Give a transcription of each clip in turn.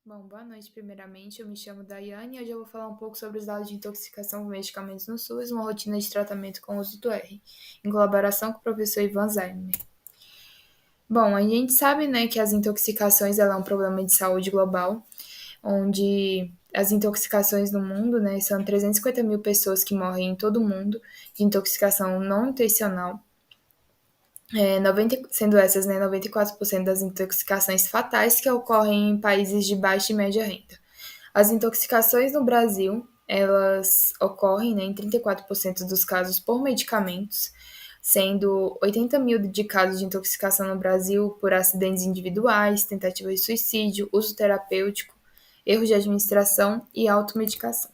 Bom, boa noite primeiramente. Eu me chamo Daiane e hoje eu vou falar um pouco sobre os dados de intoxicação por medicamentos no SUS, uma rotina de tratamento com o uso do R, em colaboração com o professor Ivan Zaymer. Bom, a gente sabe, né, que as intoxicações ela é um problema de saúde global, onde as intoxicações no mundo, né, são 350 mil pessoas que morrem em todo o mundo de intoxicação não intencional. sendo essas, né, 94% das intoxicações fatais que ocorrem em países de baixa e média renda. As intoxicações no Brasil, elas ocorrem, né, em 34% dos casos por medicamentos, sendo 80 mil de casos de intoxicação no Brasil por acidentes individuais, tentativa de suicídio, uso terapêutico, erros de administração e automedicação.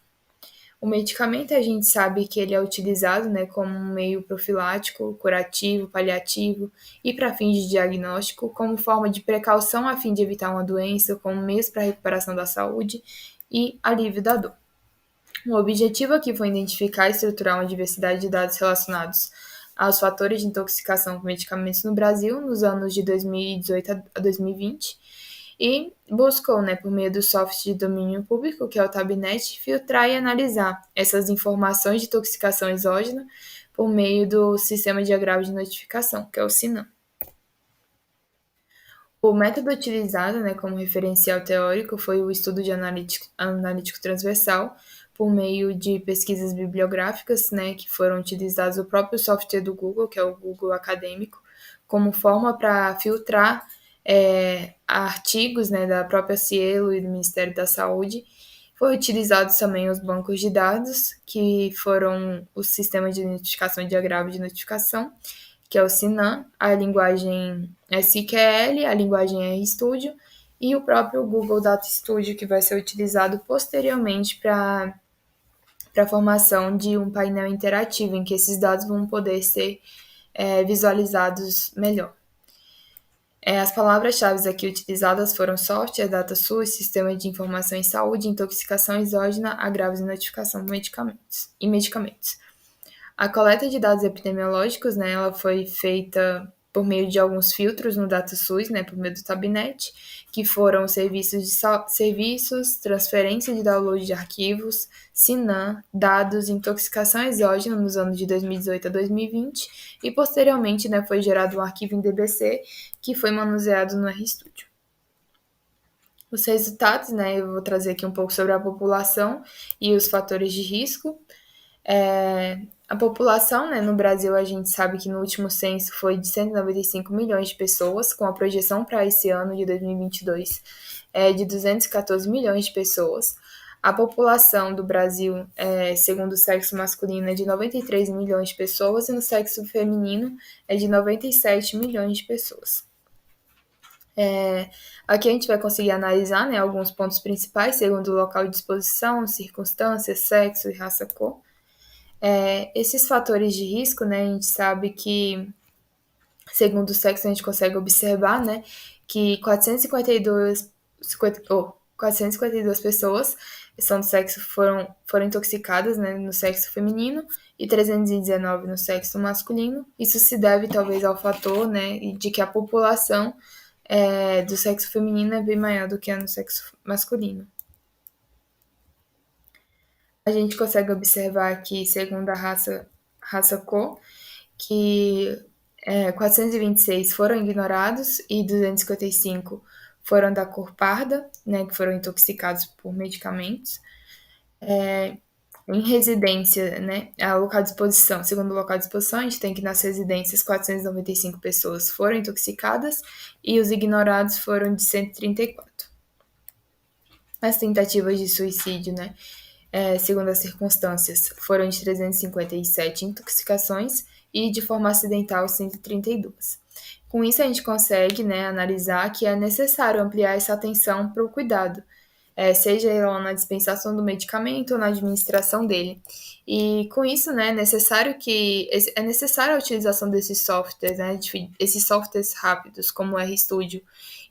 O medicamento a gente sabe que ele é utilizado, né, como um meio profilático, curativo, paliativo e para fins de diagnóstico, como forma de precaução a fim de evitar uma doença, como meios para a recuperação da saúde e alívio da dor. O objetivo aqui foi identificar e estruturar uma diversidade de dados relacionados aos fatores de intoxicação com medicamentos no Brasil nos anos de 2018 a 2020 e buscou, né, por meio do software de domínio público, que é o Tabnet, filtrar e analisar essas informações de intoxicação exógena por meio do Sistema de Agravo de Notificação, que é o SINAM. O método utilizado, né, como referencial teórico foi o estudo de analítico transversal, por meio de pesquisas bibliográficas, né, que foram utilizados o próprio software do Google, que é o Google Acadêmico, como forma para filtrar artigos, né, da própria Cielo e do Ministério da Saúde. Foi utilizados também os bancos de dados, que foram o Sistema de Identificação de Agravo de Notificação, que é o Sinan, a linguagem SQL, a linguagem RStudio e o próprio Google Data Studio, que vai ser utilizado posteriormente para a formação de um painel interativo, em que esses dados vão poder ser visualizados melhor. As palavras-chave aqui utilizadas foram software, DataSUS, Sistema de Informação em Saúde, Intoxicação Exógena, Agravos e Notificação de medicamentos. A coleta de dados epidemiológicos, né, ela foi feita por meio de alguns filtros no DataSUS, né, por meio do Tabnet, que foram serviços, transferência de download de arquivos, SINAM, dados, intoxicação exógena nos anos de 2018 a 2020 e posteriormente, né, foi gerado um arquivo em DBC que foi manuseado no RStudio. Os resultados, né, eu vou trazer aqui um pouco sobre a população e os fatores de risco. A população, né, no Brasil, a gente sabe que no último censo foi de 195 milhões de pessoas, com a projeção para esse ano de 2022 de 214 milhões de pessoas. A população do Brasil, segundo o sexo masculino, é de 93 milhões de pessoas e no sexo feminino é de 97 milhões de pessoas. Aqui a gente vai conseguir analisar, né, alguns pontos principais, segundo o local de exposição, circunstâncias, sexo e raça-cor. Esses fatores de risco, né, a gente sabe que, segundo o sexo, a gente consegue observar, né, que 452 pessoas são do sexo foram intoxicadas, né, no sexo feminino e 319 no sexo masculino. Isso se deve talvez ao fator, né, de que a população do sexo feminino é bem maior do que a no sexo masculino. A gente consegue observar aqui, segundo a raça-cor, que 426 foram ignorados e 255 foram da cor parda, né, que foram intoxicados por medicamentos. Em residência, né, a local de exposição, segundo o local de exposição, a gente tem que nas residências 495 pessoas foram intoxicadas e os ignorados foram de 134. As tentativas de suicídio, né, segundo as circunstâncias, foram de 357 intoxicações e de forma acidental 132. Com isso, a gente consegue, né, analisar que é necessário ampliar essa atenção para o cuidado, seja ela na dispensação do medicamento ou na administração dele. E com isso, né, é necessária a utilização desses softwares, né, esses softwares rápidos, como o RStudio.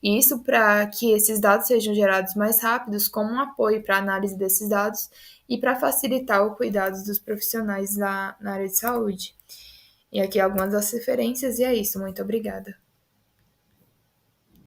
E isso para que esses dados sejam gerados mais rápidos, como um apoio para a análise desses dados e para facilitar o cuidado dos profissionais na área de saúde. E aqui algumas das referências, e é isso. Muito obrigada.